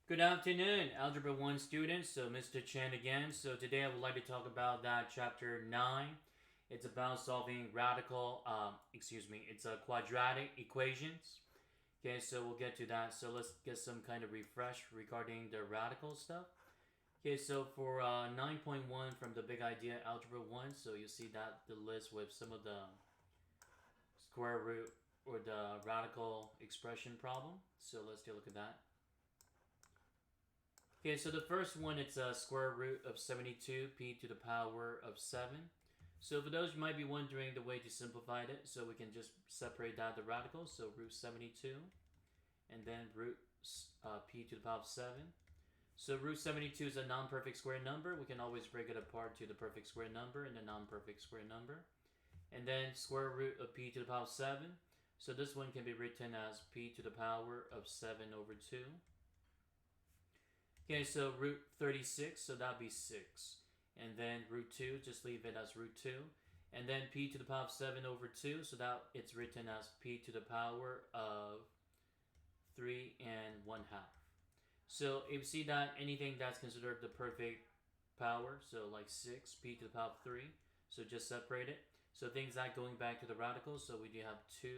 Good afternoon, Algebra 1 students. So, Mr. Chen again. So, today I would like to talk about that chapter 9. It's about solving it's a quadratic equations. Okay, so we'll get to that. So, let's get some kind of refresh regarding the radical stuff. Okay, so for 9.1 from the big idea Algebra 1, so you see that the list with some of the square root or the radical expression problem. So, let's take a look at that. Okay, so the first one, it's a square root of 72, p to the power of 7. So for those you might be wondering the way to simplify it, so we can just separate out the radicals. So root 72, and then root p to the power of 7. So root 72 is a non-perfect square number. We can always break it apart to the perfect square number and the non-perfect square number. And then square root of p to the power of 7. So this one can be written as p to the power of 7 over 2. Okay, so root 36, so that'd be 6. And then root 2, just leave it as root 2. And then p to the power of 7 over 2, so that it's written as p to the power of 3 and 1 half. So if you see that anything that's considered the perfect power, so like 6, p to the power of 3, so just separate it. So things like going back to the radicals, so we do have 2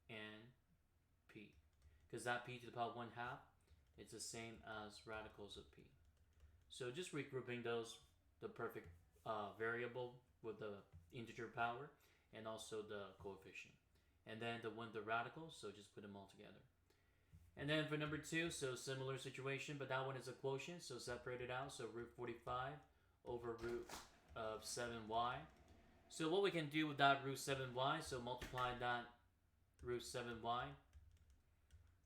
and p. Because that p to the power of 1 half, it's the same as radicals of p. So just regrouping those, the perfect variable with the integer power and also the coefficient. And then the radicals, so just put them all together. And then for number 2, so similar situation, but that one is a quotient, so separate it out. So root 45 over root of 7y. So what we can do with that root 7y, so multiply that root 7y.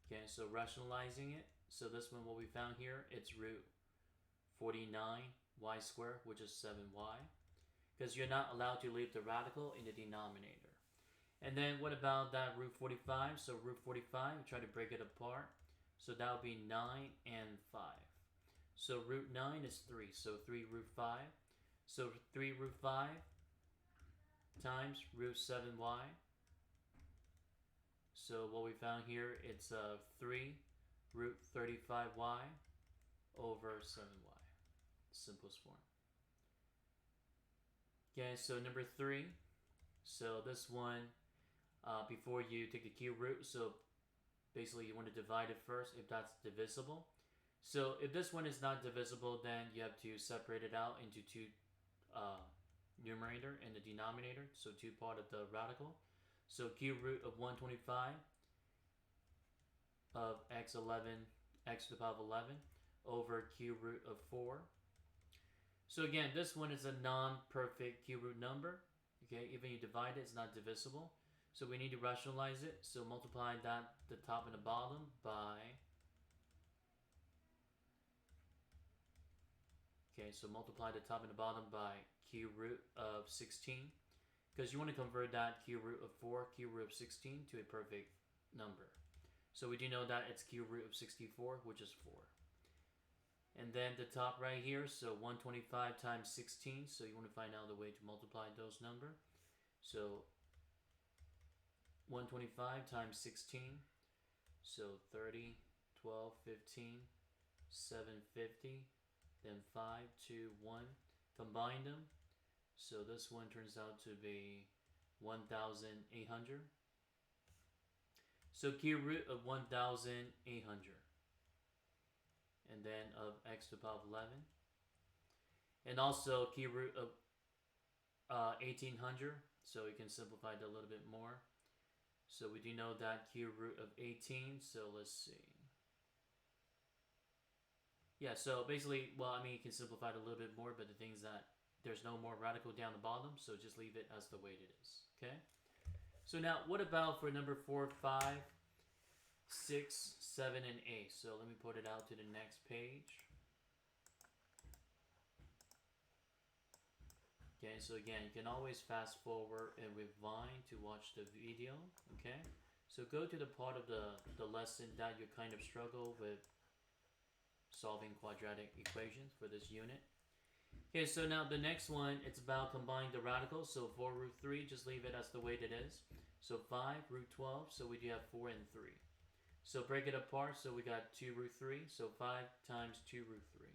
Okay, so rationalizing it. So this one, what we found here, it's root 49y squared, which is 7y. Because you're not allowed to leave the radical in the denominator. And then what about that root 45? So root 45, we try to break it apart. So that would be 9 and 5. So root 9 is 3. So 3 root 5. So 3 root 5 times root 7y. So what we found here, it's 3 root 35y over 7y. Simplest form. Okay, so number 3. So this one, before you take the cube root, so basically you want to divide it first if that's divisible. So if this one is not divisible, then you have to separate it out into two numerator and the denominator, so 2 part of the radical. So cube root of 125 of x to the power of 11 over cube root of 4. So again, this one is a non-perfect cube root number. Okay, even you divide it, it's not divisible. So we need to rationalize it. So multiply that, the top and the bottom, by... Okay, so multiply the top and the bottom by cube root of 16. Because you want to convert that cube root of 4, cube root of 16 to a perfect number. So we do know that it's cube root of 64, which is 4. And then the top right here, so 125 times 16. So you want to find out the way to multiply those numbers. So 125 times 16. So 30, 12, 15, 750, then 5, 2, 1. Combine them. So this one turns out to be 1,800. So cube root of 1,800. And then of x to the power of 11. And also cube root of 1,800. So you can simplify it a little bit more. So we do know that cube root of 18. So let's see. Yeah, so basically, well, I mean, you can simplify it a little bit more, but the thing is that there's no more radical down the bottom, so just leave it as the way it is, okay? So now, what about for number 4, 5, 6, 7, and 8? So let me put it out to the next page. Okay, so again, you can always fast forward and rewind to watch the video, okay? So go to the part of the lesson that you kind of struggle with solving quadratic equations for this unit. Okay, so now the next one, it's about combining the radicals. So 4 root 3, just leave it as the way it is. So 5 root 12, so we do have 4 and 3. So break it apart. So we got 2 root 3. So 5 times 2 root 3.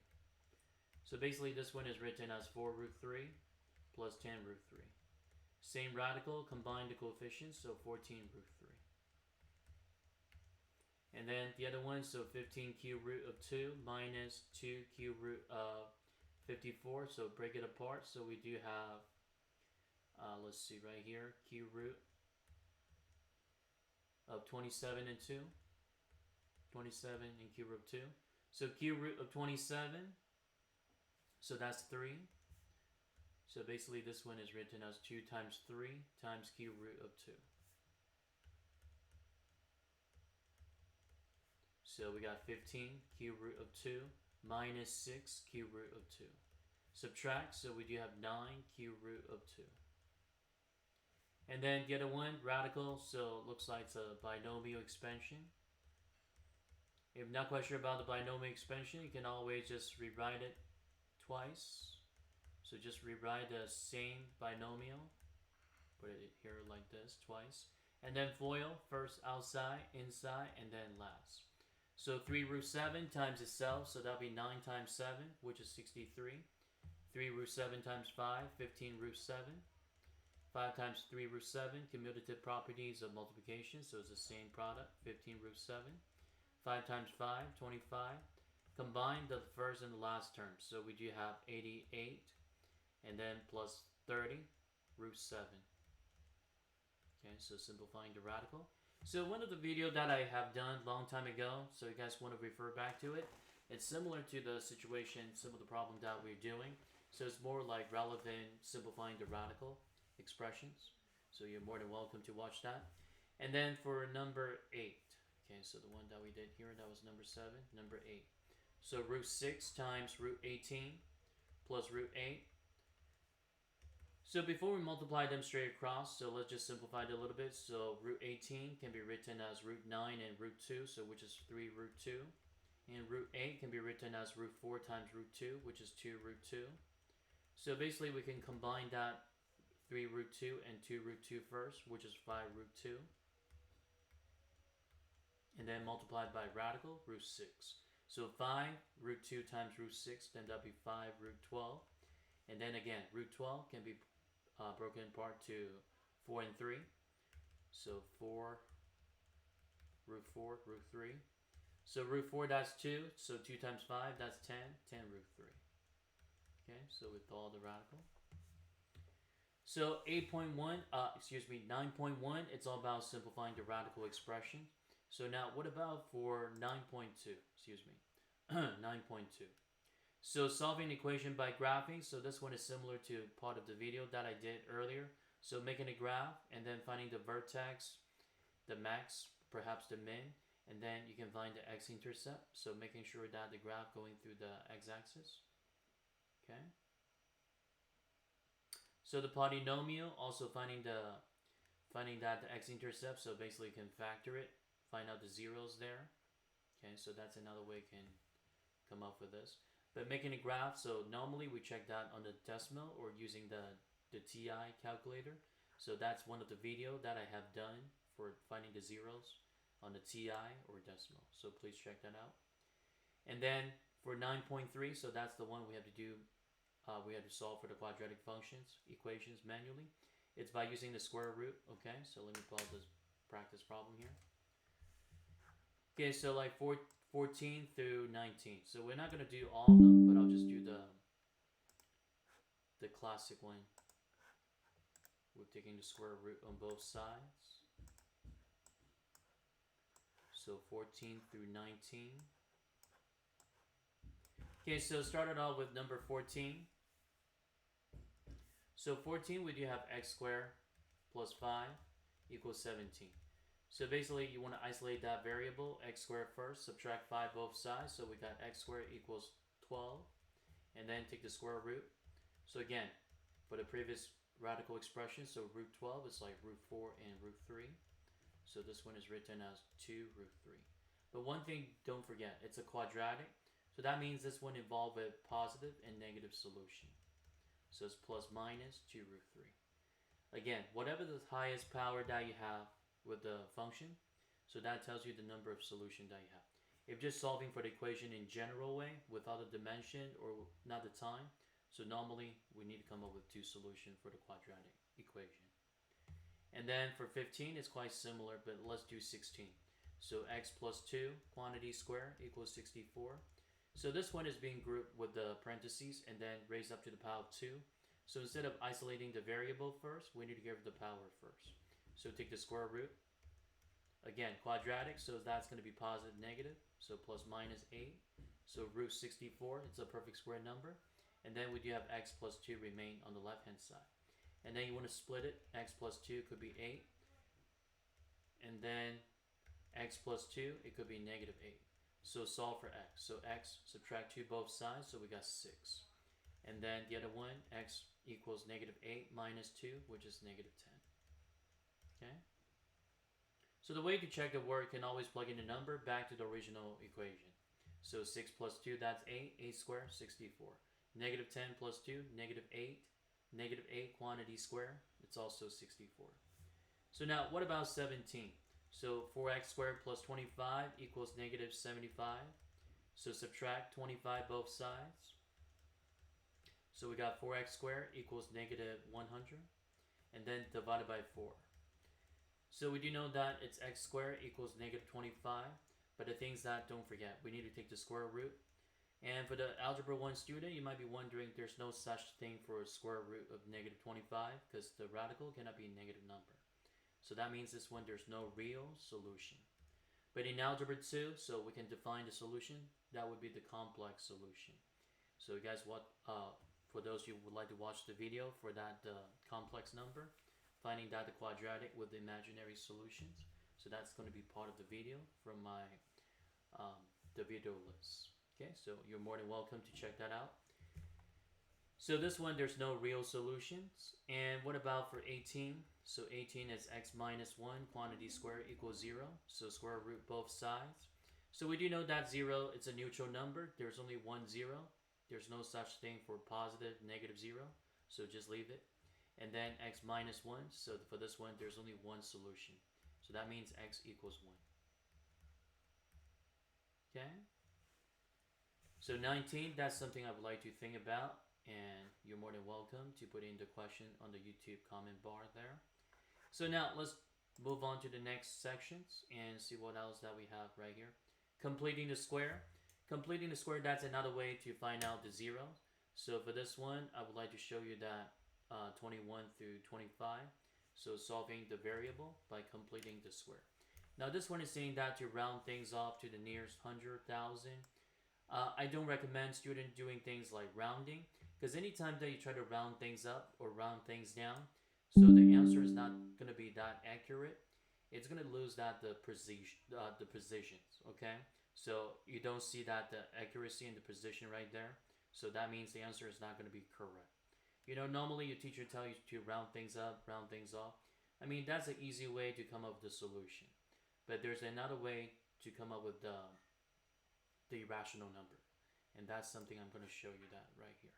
So basically this one is written as 4 root 3 plus 10 root 3. Same radical, combine the coefficients, so 14 root 3. And then the other one, so 15 cube root of 2 minus 2 cube root of 54. So break it apart. So we do have, let's see right here, cube root of 27 and 2. 27 and cube root of 2. So cube root of 27, so that's 3. So basically this one is written as 2 times 3 times cube root of 2. So we got 15 cube root of 2 minus 6 cube root of 2. Subtract, so we do have 9 cube root of 2. And then the other one, radical, so it looks like it's a binomial expansion. If you're not quite sure about the binomial expansion, you can always just rewrite it twice. So just rewrite the same binomial, put it here like this twice. And then FOIL, first outside, inside, and then last. So 3 root 7 times itself, so that'll be 9 times 7, which is 63. 3 root 7 times 5, 15 root 7. 5 times 3 root 7, commutative properties of multiplication, so it's the same product, 15 root 7. 5 times 5, 25. Combine the first and the last term, so we do have 88, and then plus 30 root 7. Okay, so simplifying the radical. So one of the videos that I have done a long time ago, so you guys want to refer back to it, it's similar to the situation, some of the problem that we're doing. So it's more like relevant simplifying the radical expressions. So you're more than welcome to watch that. And then for number 8, okay, so the one that we did here, that was number 7, number 8. So root 6 times root 18 plus root 8. So before we multiply them straight across, so let's just simplify it a little bit. So root 18 can be written as root 9 and root 2, so which is 3 root 2. And root 8 can be written as root 4 times root 2, which is 2 root 2. So basically we can combine that 3 root 2 and 2 root 2 first, which is 5 root 2. And then multiplied by radical, root 6. So 5 root 2 times root 6, then that'll be 5 root 12. And then again, root 12 can be broken apart to 4 and 3. So 4 root 4, root 3. So root 4, that's 2. So 2 times 5, that's 10. 10 root 3. Okay, so we follow the radical. So 9.1, it's all about simplifying the radical expression. So now what about for 9.2? 9.2. So solving equation by graphing. So this one is similar to part of the video that I did earlier. So making a graph and then finding the vertex, the max, perhaps the min, and then you can find the x-intercept. So making sure that the graph going through the x-axis. Okay. So the polynomial, also finding that the x-intercept. So basically you can factor it, find out the zeros there. Okay, so that's another way you can come up with this. But making a graph, so normally we check that on the decimal or using the TI calculator. So that's one of the video that I have done for finding the zeros on the TI or decimal. So please check that out. And then for 9.3, so that's the one we have to do. We have to solve for the quadratic functions, equations manually. It's by using the square root. Okay, so let me pull out this practice problem here. Okay, so like 14 through 19. So we're not going to do all of them, but I'll just do the classic one. We're taking the square root on both sides. So 14 through 19. Okay, so started off with number 14. So 14, we do have x squared plus 5 equals 17. So basically you want to isolate that variable, x squared first, subtract 5 both sides. So we got x squared equals 12. And then take the square root. So again, for the previous radical expression, so root 12 is like root 4 and root 3. So this one is written as 2 root 3. But one thing, don't forget, it's a quadratic. So that means this one involves a positive and negative solution. So it's plus minus 2 root 3. Again, whatever the highest power that you have with the function, So that tells you the number of solution that you have. If just solving for the equation in general way without a dimension or not the time, so normally we need to come up with two solutions for the quadratic equation. And then for 15, it's quite similar, but let's do 16. So x plus 2, quantity squared, equals 64. So this one is being grouped with the parentheses and then raised up to the power of 2. So instead of isolating the variable first, we need to give the power first. So take the square root. Again, quadratic, so that's going to be positive, negative. So plus minus 8. So root 64, it's a perfect square number. And then we do have x plus 2 remain on the left-hand side. And then you want to split it. X plus 2 could be 8. And then x plus 2, it could be negative 8. So solve for x. So x, subtract 2 both sides, so we got 6. And then the other one, x equals negative 8 minus 2, which is negative 10. Okay? So the way to check the work, you can always plug in the number back to the original equation. So 6 plus 2, that's 8. 8 squared, 64. Negative 10 plus 2, negative 8. Negative 8 quantity squared, it's also 64. So now, what about 17? So 4x squared plus 25 equals negative 75. So subtract 25 both sides. So we got 4x squared equals negative 100. And then divided by 4. So we do know that it's x squared equals negative 25. But the things that, don't forget, we need to take the square root. And for the Algebra 1 student, you might be wondering there's no such thing for a square root of negative 25 because the radical cannot be a negative number. So that means this one there's no real solution. But in Algebra 2, so we can define the solution, that would be the complex solution. So you guys, for those who would like to watch the video for that complex number, finding that the quadratic with the imaginary solutions. So that's going to be part of the video from my the video list. Okay, so you're more than welcome to check that out. So this one, there's no real solutions. And what about for 18? So 18 is x minus 1, quantity squared equals 0. So square root both sides. So we do know that 0, it's a neutral number. There's only one 0. There's no such thing for positive, negative 0. So just leave it. And then x minus 1. So for this one, there's only one solution. So that means x equals 1. Okay? So 19, that's something I would like to think about. And you're more than welcome to put in the question on the YouTube comment bar there. So now let's move on to the next sections and see what else that we have right here. Completing the square. Completing the square, that's another way to find out the zeros. So for this one, I would like to show you that 21 through 25. So solving the variable by completing the square. Now this one is saying that to round things off to the nearest 100,000. I don't recommend students doing things like rounding, because anytime that you try to round things up or round things down, so the answer is not going to be that accurate. It's going to lose that the positions, okay? So you don't see that the accuracy in the position right there. So that means the answer is not going to be correct. You know, normally your teacher tells you to round things up, round things off. I mean, that's an easy way to come up with the solution. But there's another way to come up with the irrational number. And that's something I'm going to show you that right here.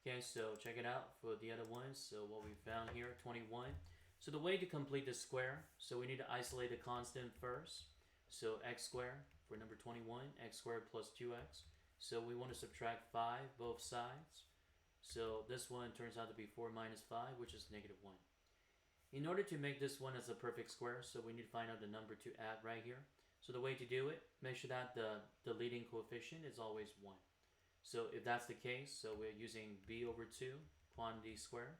Okay, so check it out for the other ones. So what we found here, 21. So the way to complete the square, so we need to isolate the constant first. So x squared for number 21, x squared plus 2x. So we want to subtract 5 both sides. So this one turns out to be 4 minus 5, which is negative 1. In order to make this one as a perfect square, so we need to find out the number to add right here. So the way to do it, make sure that the leading coefficient is always 1. So if that's the case, so we're using b over 2, quantity squared.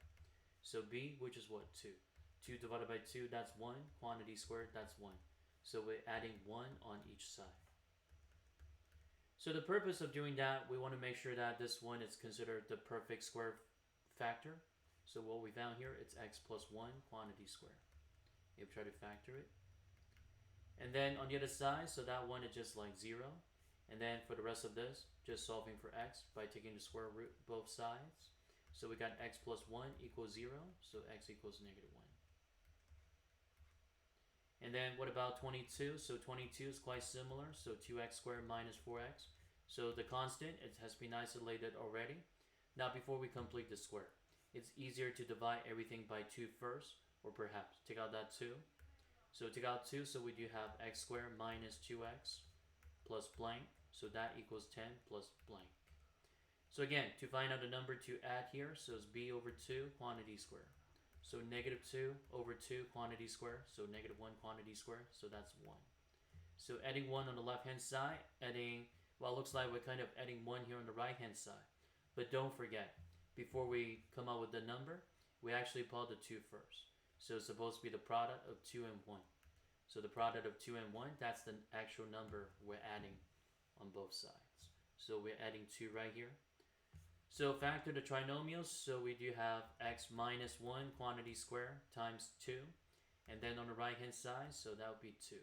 So b, which is what, 2. 2 divided by 2, that's 1. Quantity squared, that's 1. So we're adding 1 on each side. So the purpose of doing that, we want to make sure that this one is considered the perfect square factor. So what we found here, it's x plus 1, quantity squared. If we try to factor it. And then on the other side, so that one is just like 0. And then for the rest of this, just solving for x by taking the square root both sides. So we got x plus 1 equals 0, so x equals negative 1. And then what about 22? So 22 is quite similar, so 2x squared minus 4x. So the constant, it has been isolated already. Now before we complete the square, it's easier to divide everything by 2 first, or perhaps take out that 2. So take out 2, so we do have x squared minus 2x plus blank. So that equals 10 plus blank. So again, to find out the number to add here, so it's b over 2 quantity square. So negative 2 over 2 quantity square, so negative 1 quantity square, so that's 1. So adding 1 on the left hand side, adding, well, it looks like we're kind of adding 1 here on the right hand side. But don't forget, before we come up with the number, we actually pull the 2 first. So it's supposed to be the product of 2 and 1. So the product of 2 and 1, that's the actual number we're adding on both sides. So we're adding 2 right here. So factor the trinomials, so we do have x minus 1 quantity square times 2. And then on the right hand side, so that would be 2.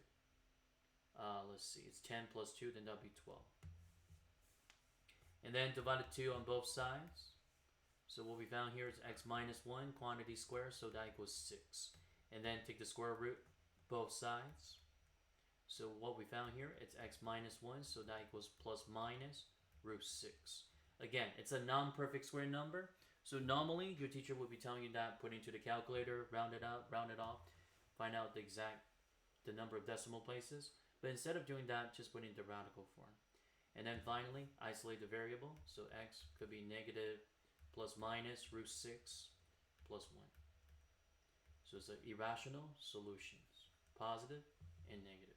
Let's see, it's 10 plus 2, then that would be 12. And then divided 2 on both sides. So what we found here is x minus 1 quantity square, so that equals 6. And then take the square root both sides. So what we found here, it's x minus 1, so that equals plus minus root 6. Again, it's a non-perfect square number. So normally, your teacher would be telling you that, put into the calculator, round it out, round it off, find out the number of decimal places. But instead of doing that, just put in the radical form. And then finally, isolate the variable. So x could be negative plus minus root 6 plus 1. So it's irrational solutions, positive and negative.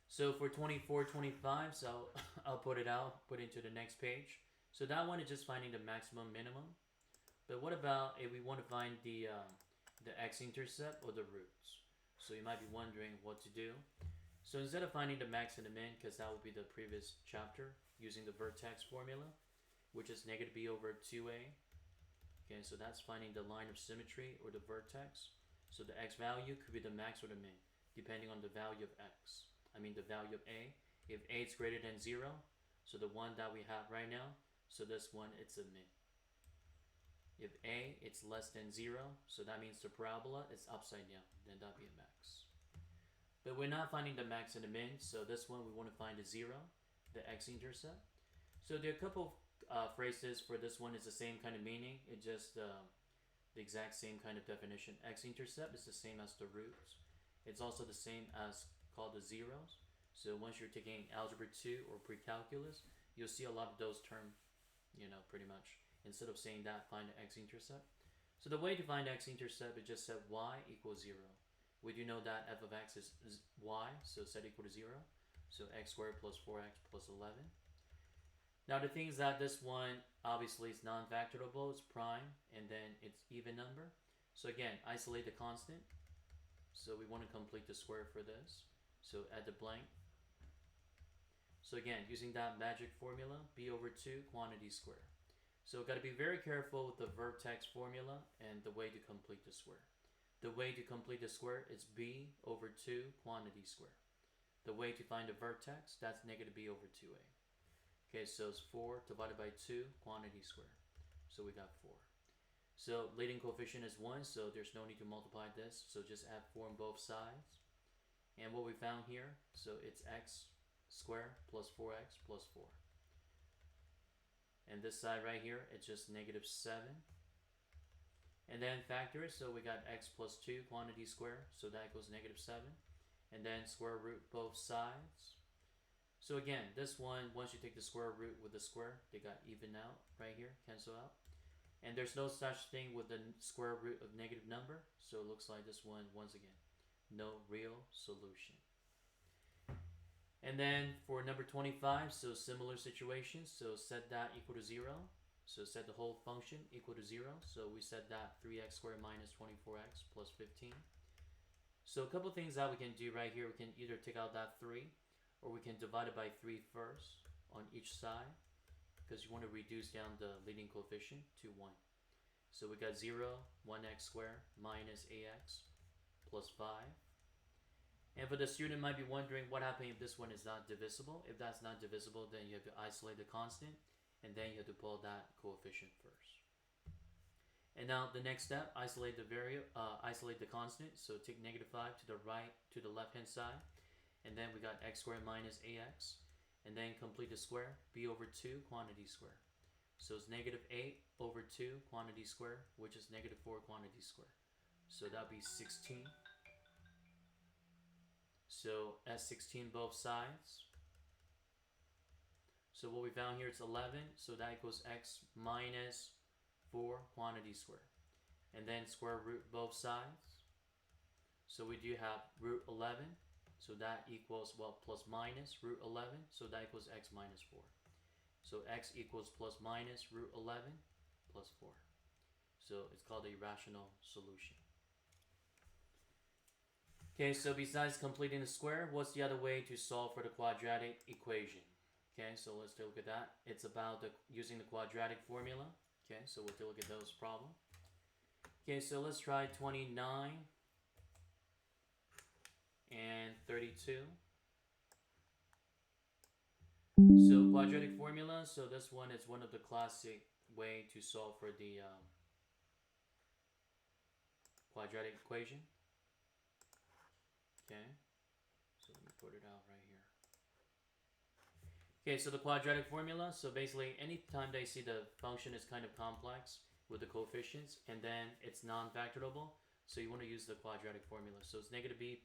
So for 24, 25, so I'll put it out, put into the next page. So that one is just finding the maximum minimum. But what about if we want to find the x-intercept or the roots? So you might be wondering what to do. So instead of finding the max and the min, because that would be the previous chapter, using the vertex formula, which is negative b over 2a. Okay, so that's finding the line of symmetry or the vertex. So the x value could be the max or the min, depending on the value of x. I mean the value of a. If a is greater than 0, so the one that we have right now, so this one, it's a min. If a, it's less than 0, so that means the parabola is upside down, then that'd be a max. But we're not finding the max and the min, so this one we want to find the 0, the x-intercept. So there are a couple phrases for this one. Is the same kind of meaning. It's just the exact same kind of definition. X-intercept is the same as the roots. It's also the same as called the zeros. So once you're taking Algebra 2 or pre-calculus, you'll see a lot of those terms, pretty much. Instead of saying that, find the x-intercept. So the way to find x-intercept is just set y equals 0. We do know that f of x is y, so set equal to 0. So x squared plus 4x plus 11. Now the thing is that this one obviously is non-factorable, it's prime, and then it's even number. So again, isolate the constant. So we want to complete the square for this. So add the blank. So again, using that magic formula, b over 2 quantity square. So got to be very careful with the vertex formula and the way to complete the square. The way to complete the square is b over 2 quantity square. The way to find the vertex, that's negative b over 2a. Okay, so it's 4 divided by 2 quantity square. So we got 4. So leading coefficient is 1, so there's no need to multiply this. So just add 4 on both sides. And what we found here, so it's x squared plus 4x plus 4. And this side right here, it's just negative 7. And then factor it, so we got x plus 2 quantity square, so that equals negative 7. And then square root both sides. So again, this one, once you take the square root with the square, they got even out right here, cancel out. And there's no such thing with the square root of negative number, so it looks like this one, once again, no real solution. And then for number 25, so similar situation, so set that equal to 0. So set the whole function equal to 0. So we set that 3x squared minus 24x plus 15. So a couple things that we can do right here, we can either take out that 3, or we can divide it by 3 first on each side, because you want to reduce down the leading coefficient to 1. So we got 0, 1x squared minus ax plus 5. And for the student might be wondering what happens if this one is not divisible. If that's not divisible, then you have to isolate the constant, and then you have to pull that coefficient first. And now the next step, isolate the constant. So take negative 5 to the right, to the left hand side. And then we got x squared minus ax. And then complete the square, b over 2 quantity square. So it's negative 8 over 2 quantity square, which is negative 4 quantity square. So that'll be 16. So S16 both sides. So what we found here is 11. So that equals x minus 4 quantity squared. And then square root both sides. So we do have root 11. So that equals, well, plus minus root 11. So that equals x minus 4. So x equals plus minus root 11 plus 4. So it's called a rational solution. Okay, so besides completing the square, what's the other way to solve for the quadratic equation? Okay, so let's take a look at that. It's about using the quadratic formula. Okay, so we'll take a look at those problems. Okay, so let's try 29 and 32. So quadratic formula, so this one is one of the classic way to solve for the quadratic equation. Okay, so let me put it out right here. Okay, so the quadratic formula, so basically anytime they see the function is kind of complex with the coefficients and then it's non-factorable, so you want to use the quadratic formula. So it's negative b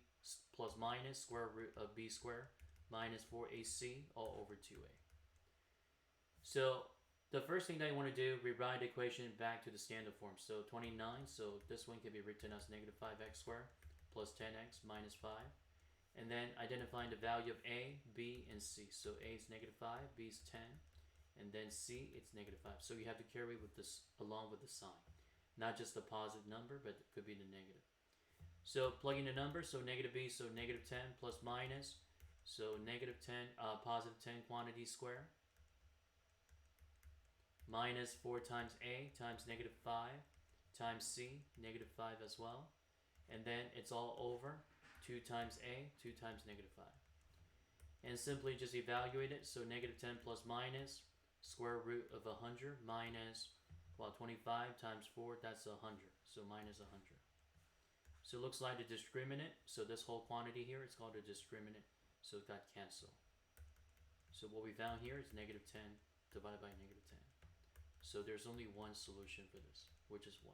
plus minus square root of b squared minus 4ac all over 2a. So the first thing that you want to do, rewrite the equation back to the standard form. So 29, so this one can be written as negative 5x squared plus 10x minus 5. And then identifying the value of a, b, and c. So a is negative 5, b is 10, and then c, it's negative 5. So you have to carry with this along with the sign. Not just the positive number, but it could be the negative. So plug in the number, so negative b, so negative 10 plus minus, so negative 10, positive 10 quantity square, minus 4 times a times negative 5 times c, negative 5 as well. And then it's all over 2 times a, 2 times negative 5. And simply just evaluate it. So negative 10 plus minus square root of 100 minus, well, 25 times 4, that's 100. So minus 100. So it looks like the discriminant. So this whole quantity here, it's called a discriminant. So it got canceled. So what we found here is negative 10 divided by negative 10. So there's only one solution for this, which is 1.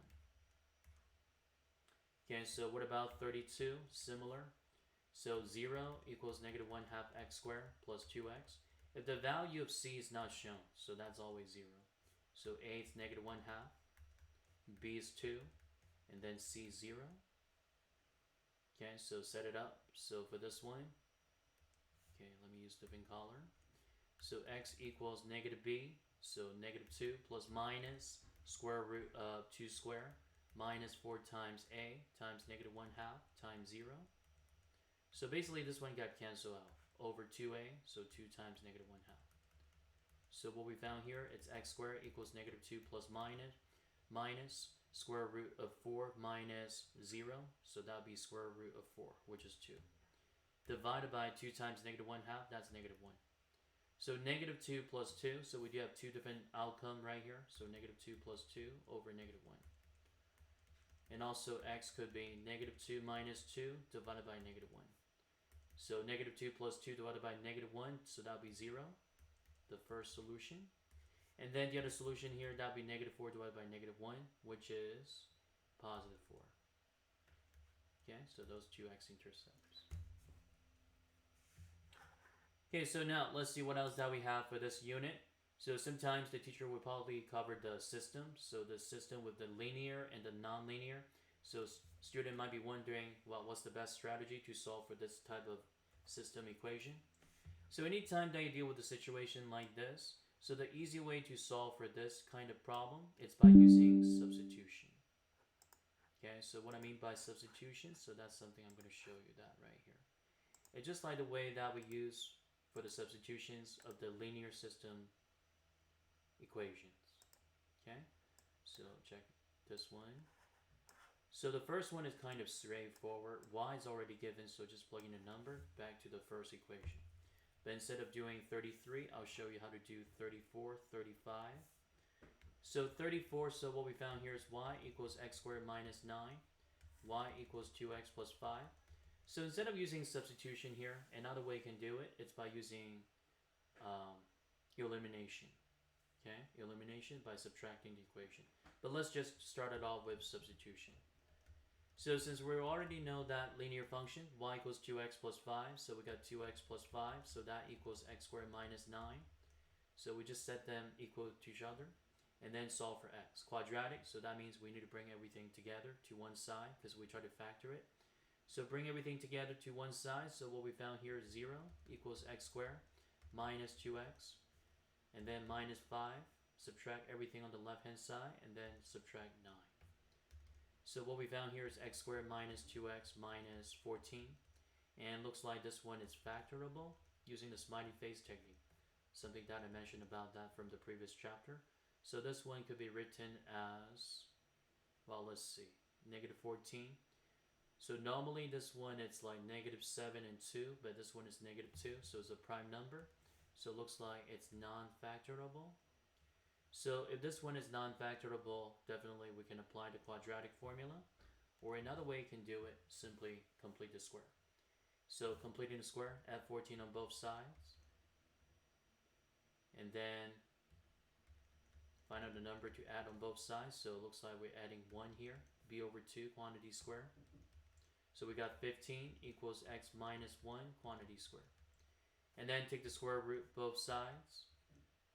Okay, so what about 32? Similar. So 0 equals negative 1 half x squared plus 2x. If the value of c is not shown, so that's always 0. So a is negative 1 half, b is 2, and then c is 0. Okay, so set it up. So for this one, okay, let me use different color. So x equals negative b, so negative 2 plus minus square root of 2 squared minus 4 times a times negative 1 half times 0. So basically this one got canceled out over 2a, so 2 times negative 1 half. So what we found here, it's x squared equals negative 2 plus minus square root of 4 minus 0, so that would be square root of 4, which is 2. Divided by 2 times negative 1 half, that's negative 1. So negative 2 plus 2, so we do have two different outcomes right here. So negative 2 plus 2 over negative 1. And also x could be negative 2 minus 2 divided by negative 1. So negative 2 plus 2 divided by negative 1, so that would be 0, the first solution. And then the other solution here, that would be negative 4 divided by negative 1, which is positive 4. Okay, so those two x-intercepts. Okay, so now let's see what else that we have for this unit. So sometimes the teacher will probably cover the system. So the system with the linear and the non-linear. So student might be wondering, well, what's the best strategy to solve for this type of system equation? So anytime that you deal with a situation like this, so the easy way to solve for this kind of problem is by using substitution. Okay, so what I mean by substitution, so that's something I'm going to show you that right here. It's just like the way that we use for the substitutions of the linear system equations. Okay, so check this one. So the first one is kind of straightforward. Y is already given, so just plug in a number back to the first equation. But instead of doing 33, I'll show you how to do 34, 35. So 34, so what we found here is y equals x squared minus 9. Y equals 2x plus 5. So instead of using substitution here, another way you can do it, it's by using elimination. Okay, elimination by subtracting the equation. But let's just start it off with substitution. So since we already know that linear function, y equals 2x plus 5, so we got 2x plus 5, so that equals x squared minus 9. So we just set them equal to each other, and then solve for x. Quadratic, so that means we need to bring everything together to one side, because we try to factor it. So bring everything together to one side, so what we found here is 0 equals x squared minus 2x, and then minus 5, subtract everything on the left hand side, and then subtract 9. So what we found here is x squared minus 2x minus 14. And looks like this one is factorable using the smiley face technique. Something that I mentioned about that from the previous chapter. So this one could be written as, well, let's see, negative 14. So normally this one it's like negative 7 and 2, but this one is negative 2, so it's a prime number. So it looks like it's non-factorable. So if this one is non-factorable, definitely we can apply the quadratic formula. Or another way you can do it, simply complete the square. So completing the square, add 14 on both sides. And then find out the number to add on both sides. So it looks like we're adding 1 here, b over 2 quantity square. So we got 15 equals x minus 1 quantity square. And then take the square root both sides.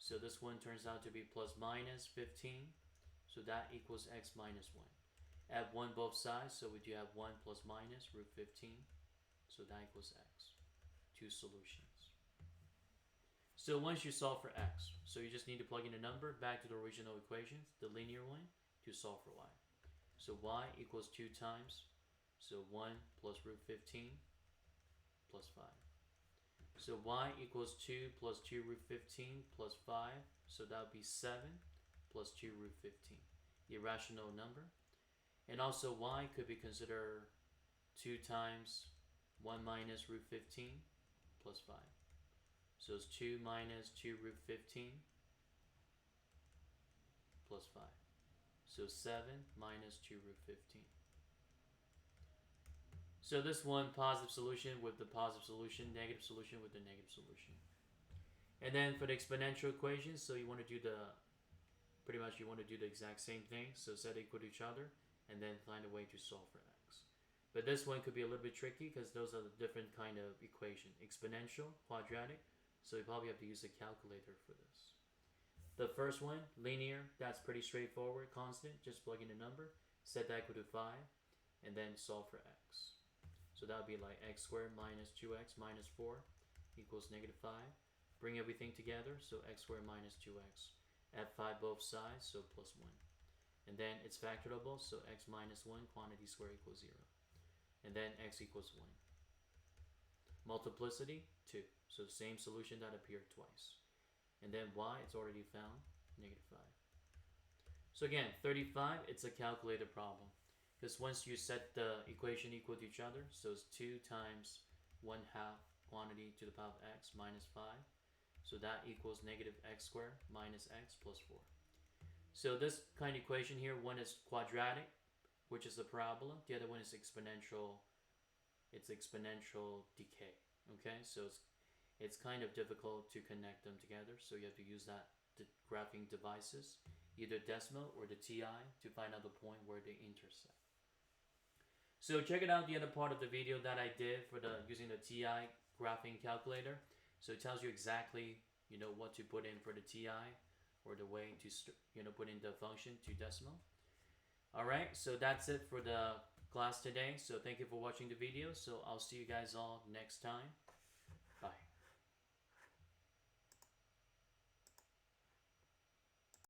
So this one turns out to be plus minus 15. So that equals x minus 1. Add 1 both sides, so we do have 1 plus minus root 15. So that equals x. Two solutions. So once you solve for x, so you just need to plug in a number back to the original equation, the linear one, to solve for y. So y equals 2 times, so 1 plus root 15 plus 5. So y equals 2 plus 2 root 15 plus 5, so that would be 7 plus 2 root 15, the irrational number. And also y could be considered 2 times 1 minus root 15 plus 5. So it's 2 minus 2 root 15 plus 5. So 7 minus 2 root 15. So this one, positive solution with the positive solution, negative solution with the negative solution. And then for the exponential equations, so you want to do the, pretty much you want to do the exact same thing. So set equal to each other, and then find a way to solve for x. But this one could be a little bit tricky because those are the different kind of equation. Exponential, quadratic, so you probably have to use a calculator for this. The first one, linear, that's pretty straightforward, constant, just plug in a number, set that equal to 5, and then solve for x. So that would be like x squared minus 2x minus 4 equals negative 5. Bring everything together, so x squared minus 2x. Add 5 both sides, so plus 1. And then it's factorable, so x minus 1 quantity square equals 0. And then x equals 1. Multiplicity, 2. So the same solution that appeared twice. And then y, it's already found, negative 5. So again, 35, it's a calculated problem. Because once you set the equation equal to each other, so it's 2 times 1/2 quantity to the power of x minus 5. So that equals negative x squared minus x plus 4. So this kind of equation here, one is quadratic, which is a parabola. The other one is exponential. It's exponential decay. Okay, so it's kind of difficult to connect them together. So you have to use that graphing devices, either decimal or the TI, to find out the point where they intersect. So check it out, the other part of the video that I did for the using the TI graphing calculator. So it tells you exactly, what to put in for the TI, or the way to, put in the function to decimal. Alright, so that's it for the class today. So thank you for watching the video. So I'll see you guys all next time.